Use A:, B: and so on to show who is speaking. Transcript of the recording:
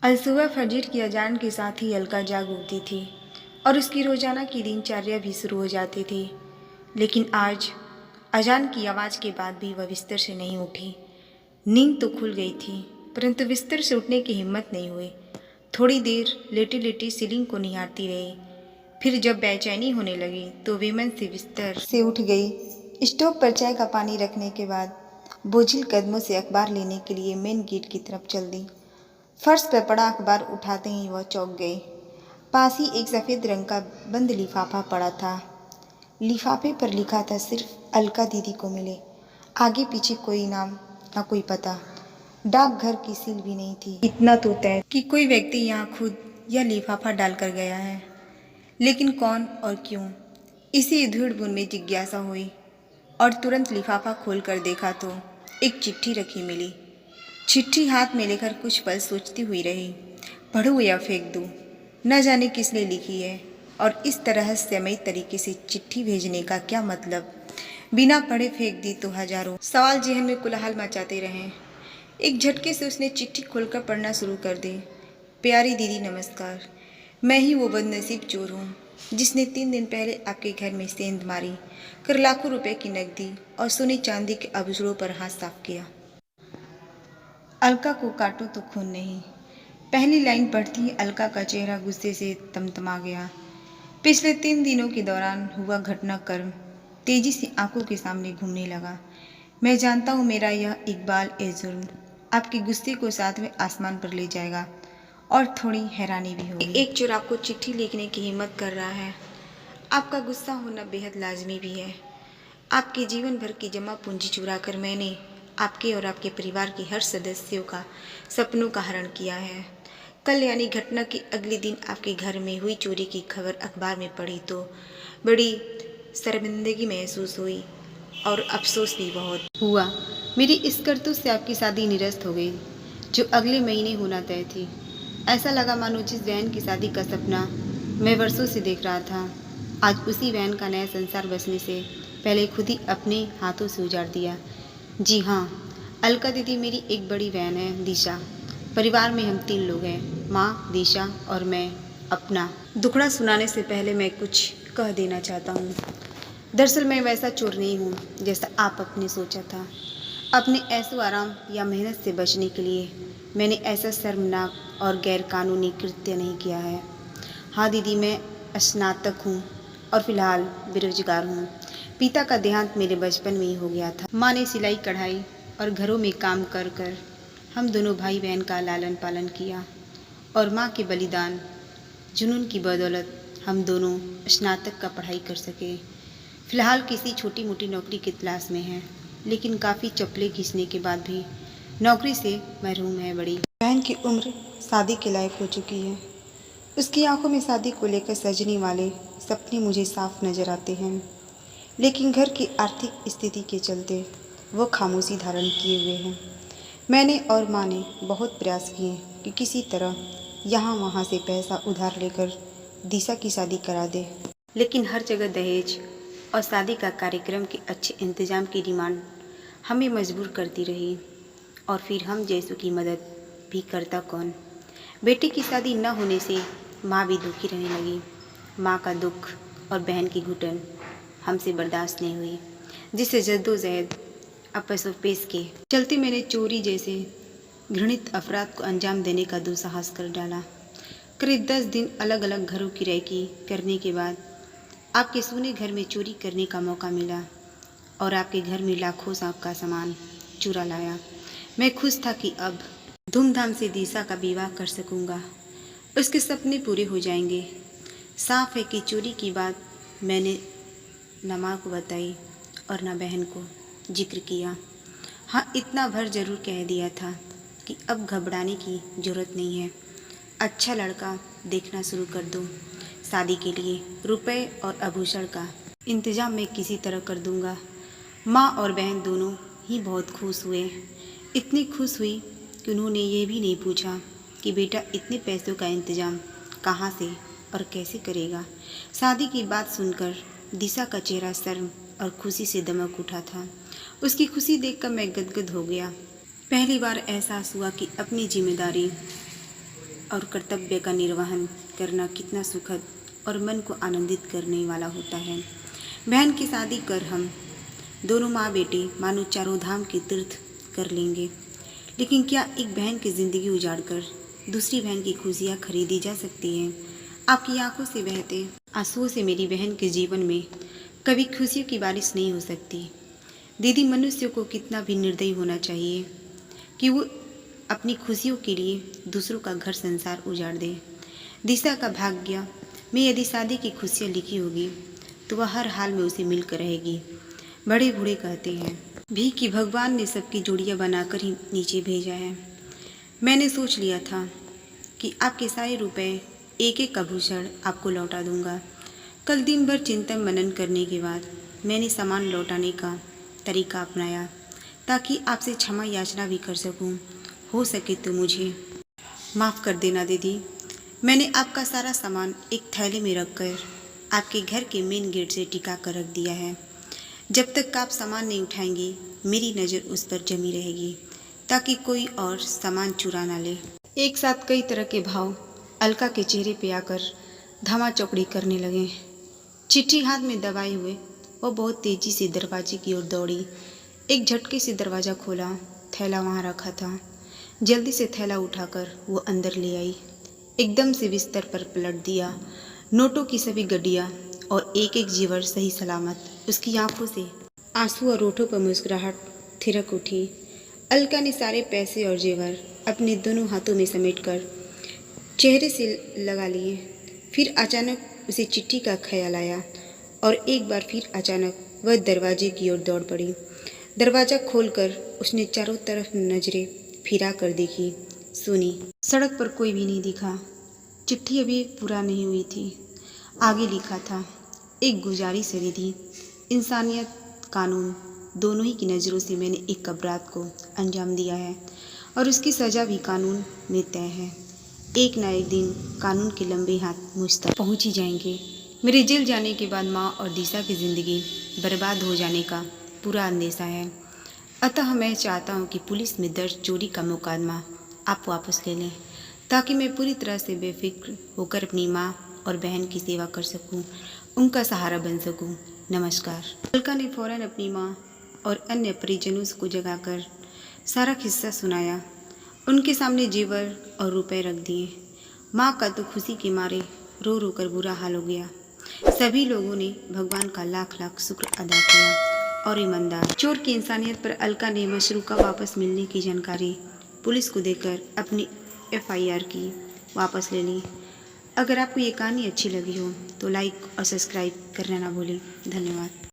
A: अलसुबह फजर की अजान के साथ ही अलका जाग उठती थी और उसकी रोजाना की दिनचर्या भी शुरू हो जाती थी। लेकिन आज अजान की आवाज़ के बाद भी वह बिस्तर से नहीं उठी। नींद तो खुल गई थी, परंतु बिस्तर से उठने की हिम्मत नहीं हुई। थोड़ी देर लेटी लेटी सीलिंग को निहारती रही। फिर जब बेचैनी होने लगी तो बेमन से बिस्तर से उठ गई। स्टोव पर चाय का पानी रखने के बाद बोझिल कदमों से अखबार लेने के लिए मेन गेट की तरफ चल दी। फर्श पर पड़ा अखबार उठाते ही वह चौंक गई। पास ही एक सफ़ेद रंग का बंद लिफाफा पड़ा था। लिफाफे पर लिखा था सिर्फ अलका दीदी को मिले। आगे पीछे कोई नाम ना कोई पता। डाकघर की सील भी नहीं थी। इतना तो तय कि कोई व्यक्ति यहाँ खुद यह लिफाफा डालकर गया है, लेकिन कौन और क्यों, इसी उधेड़-बुन में जिज्ञासा हुई और तुरंत लिफाफा खोलकर देखा तो एक चिट्ठी रखी मिली। चिट्ठी हाथ में लेकर कुछ पल सोचती हुई रही। पढ़ूं या फेंक दूं? न जाने किसने लिखी है और इस तरह रहस्यमयी तरीके से चिट्ठी भेजने का क्या मतलब। बिना पढ़े फेंक दी तो हजारों सवाल जेहन में कोलाहल मचाते रहे। एक झटके से उसने चिट्ठी खोलकर पढ़ना शुरू कर दी। प्यारी दीदी नमस्कार। मैं ही वो बदनसीब चोर हूँ जिसने 3 दिन पहले आपके घर में सेंध मारी कर लाखों रुपए की नकदी और सोने चांदी के आभूषणों पर हाथ साफ किया। अलका को काटो तो खून नहीं। पहली लाइन पढ़ती ही अलका का चेहरा गुस्से से तमतमा गया। पिछले 3 दिनों के दौरान हुआ घटनाक्रम तेजी से आंखों के सामने घूमने लगा। मैं जानता हूँ मेरा यह इकबाल ए जुर्म आपके गुस्से को 7वें आसमान पर ले जाएगा और थोड़ी हैरानी भी होगी। एक चोर आपको चिट्ठी लिखने की हिम्मत कर रहा है। आपका गुस्सा होना बेहद लाजमी भी है। आपके जीवन भर की जमा पूंजी चुरा कर मैंने आपके और आपके परिवार के हर सदस्यों का सपनों का हरण किया है। कल यानी घटना के अगले दिन आपके घर में हुई चोरी की खबर अखबार में पढ़ी तो बड़ी शर्मिंदगी महसूस हुई और अफसोस भी बहुत हुआ। मेरी इस करतूत से आपकी शादी निरस्त हो गई जो अगले महीने होना तय थी। ऐसा लगा मानो जिस बहन की शादी का सपना मैं वर्षों से देख रहा था, आज उसी बहन का नया संसार बसने से पहले खुद ही अपने हाथों से उजाड़ दिया। जी हाँ, अलका दीदी मेरी एक बड़ी बहन है दिशा। परिवार में हम 3 लोग हैं, माँ, दिशा और मैं। अपना दुखड़ा सुनाने से पहले मैं कुछ कह देना चाहता हूँ। दरअसल मैं वैसा चोर नहीं हूँ जैसा आप अपने सोचा था। अपने ऐशो आराम या मेहनत से बचने के लिए मैंने ऐसा शर्मनाक और गैरकानूनी कृत्य नहीं किया है। हाँ दीदी, मैं स्नातक हूँ और फिलहाल बेरोजगार हूँ। पिता का देहांत मेरे बचपन में ही हो गया था। माँ ने सिलाई कढ़ाई और घरों में काम कर कर हम दोनों भाई बहन का लालन पालन किया और माँ के बलिदान जुनून की बदौलत हम दोनों स्नातक का पढ़ाई कर सके। फिलहाल किसी छोटी मोटी नौकरी की तलाश में हैं, लेकिन काफ़ी चप्पलें घिसने के बाद भी नौकरी से महरूम है। बड़ी बहन की उम्र शादी के लायक हो चुकी है। उसकी आंखों में शादी को लेकर सजने वाले सपने मुझे साफ नजर आते हैं, लेकिन घर की आर्थिक स्थिति के चलते वो खामोशी धारण किए हुए हैं। मैंने और माँ ने बहुत प्रयास किए कि किसी तरह यहाँ वहाँ से पैसा उधार लेकर दिशा की शादी करा दे, लेकिन हर जगह दहेज और शादी का कार्यक्रम के अच्छे इंतजाम की डिमांड हमें मजबूर करती रही। और फिर हम जैसों की मदद भी करता कौन। बेटी की शादी न होने से माँ भी दुखी रहने लगी। माँ का दुख और बहन की घुटन हमसे बर्दाश्त नहीं हुई, जिससे जद्दोजहद अपसोपेश के चलते मैंने चोरी जैसे घृणित अपराध को अंजाम देने का दुस्साहस कर डाला। करीब 10 दिन अलग अलग घरों की रेकी करने के बाद आपके सोने घर में चोरी करने का मौका मिला और आपके घर में लाखों का सामान चुरा लाया। मैं खुश था कि अब धूमधाम से दिशा का विवाह कर सकूंगा, उसके सपने पूरे हो जाएंगे। साफ है कि चोरी की बात मैंने न माँ को बताई और न बहन को जिक्र किया। हाँ, इतना भर जरूर कह दिया था कि अब घबराने की ज़रूरत नहीं है। अच्छा लड़का देखना शुरू कर दो। शादी के लिए रुपए और आभूषण का इंतजाम मैं किसी तरह कर दूंगा। माँ और बहन दोनों ही बहुत खुश हुए। इतनी खुश हुई कि उन्होंने ये भी नहीं पूछा कि बेटा इतने पैसों का इंतजाम कहाँ से और कैसे करेगा। शादी की बात सुनकर दिशा का चेहरा शर्म और खुशी से दमक उठा था। उसकी खुशी देखकर मैं गदगद हो गया। पहली बार एहसास हुआ कि अपनी जिम्मेदारी और कर्तव्य का निर्वहन करना कितना सुखद और मन को आनंदित करने वाला होता है। बहन की शादी कर हम दोनों माँ बेटे मानो चारों धाम के तीर्थ कर लेंगे। लेकिन क्या एक बहन की ज़िंदगी उजाड़ कर दूसरी बहन की खुशियाँ खरीदी जा सकती हैं? आपकी आंखों से बहते आंसुओं से मेरी बहन के जीवन में कभी खुशियों की बारिश नहीं हो सकती। दीदी, मनुष्य को कितना भी निर्दयी होना चाहिए कि वो अपनी खुशियों के लिए दूसरों का घर संसार उजाड़ दे। दिशा का भाग्य में यदि शादी की खुशियाँ लिखी होगी तो वह हर हाल में उसे मिलकर रहेगी। बड़े बूढ़े कहते हैं भी कि भगवान ने सबकी जोड़ियाँ बनाकर ही नीचे भेजा है। मैंने सोच लिया था कि आपके सारे रुपए एक एक आभूषण आपको लौटा दूंगा। कल दिन भर चिंतन मनन करने के बाद मैंने सामान लौटाने का तरीका अपनाया ताकि आपसे क्षमा याचना भी कर सकूं। हो सके तो मुझे माफ़ कर देना दीदी। मैंने आपका सारा सामान एक थैले में रखकर आपके घर के मेन गेट से टिका कर रख दिया है। जब तक आप सामान नहीं उठाएंगी मेरी नज़र उस पर जमी रहेगी ताकि कोई और सामान चुरा ना ले। एक साथ कई तरह के भाव अलका के चेहरे पे आकर धमा चौकड़ी करने लगे। चिट्ठी हाथ में दबाए हुए वो बहुत तेजी से दरवाजे की ओर दौड़ी। एक झटके से दरवाज़ा खोला, थैला वहाँ रखा था। जल्दी से थैला उठाकर वो अंदर ले आई। एकदम से बिस्तर पर पलट दिया। नोटों की सभी गड्डियाँ और एक एक जेवर सही सलामत। उसकी आंखों से आंसू और होठों पर मुस्कुराहट थिरक उठी। अलका ने सारे पैसे और जेवर अपने दोनों हाथों में समेटकर चेहरे से लगा लिए। फिर अचानक उसे चिट्ठी का ख्याल आया और एक बार फिर अचानक वह दरवाजे की ओर दौड़ पड़ी। दरवाज़ा खोलकर उसने चारों तरफ नजरें फिरा कर देखी, सुनी। सड़क पर कोई भी नहीं दिखा। चिट्ठी अभी पूरा नहीं हुई थी। आगे लिखा था, एक गुजारिश है दीदी, इंसानियत कानून दोनों ही की नज़रों से मैंने एक अपराध को अंजाम दिया है और उसकी सज़ा भी कानून में तय है। एक ना एक दिन कानून के लंबे हाथ मुझ तक पहुँच ही जाएंगे। मेरे जेल जाने के बाद माँ और दिशा की ज़िंदगी बर्बाद हो जाने का पूरा अंदेशा है। अतः मैं चाहता हूँ कि पुलिस में दर्ज चोरी का मुकदमा आप वापस ले लें ताकि मैं पूरी तरह से बेफिक्र होकर अपनी माँ और बहन की सेवा कर सकूँ, उनका सहारा बन सकूँ। नमस्कार। अलका ने फौरन अपनी माँ और अन्य परिजनों को जगाकर सारा किस्सा सुनाया। उनके सामने जेवर और रुपए रख दिए। माँ का तो खुशी के मारे रो रो कर बुरा हाल हो गया। सभी लोगों ने भगवान का लाख लाख शुक्र अदा किया और ईमानदार चोर की इंसानियत पर अलका ने मशरूका वापस मिलने की जानकारी पुलिस को देकर अपनी FIR की वापस ले ली। अगर आपको ये कहानी अच्छी लगी हो तो लाइक और सब्सक्राइब करना ना भूलें। धन्यवाद।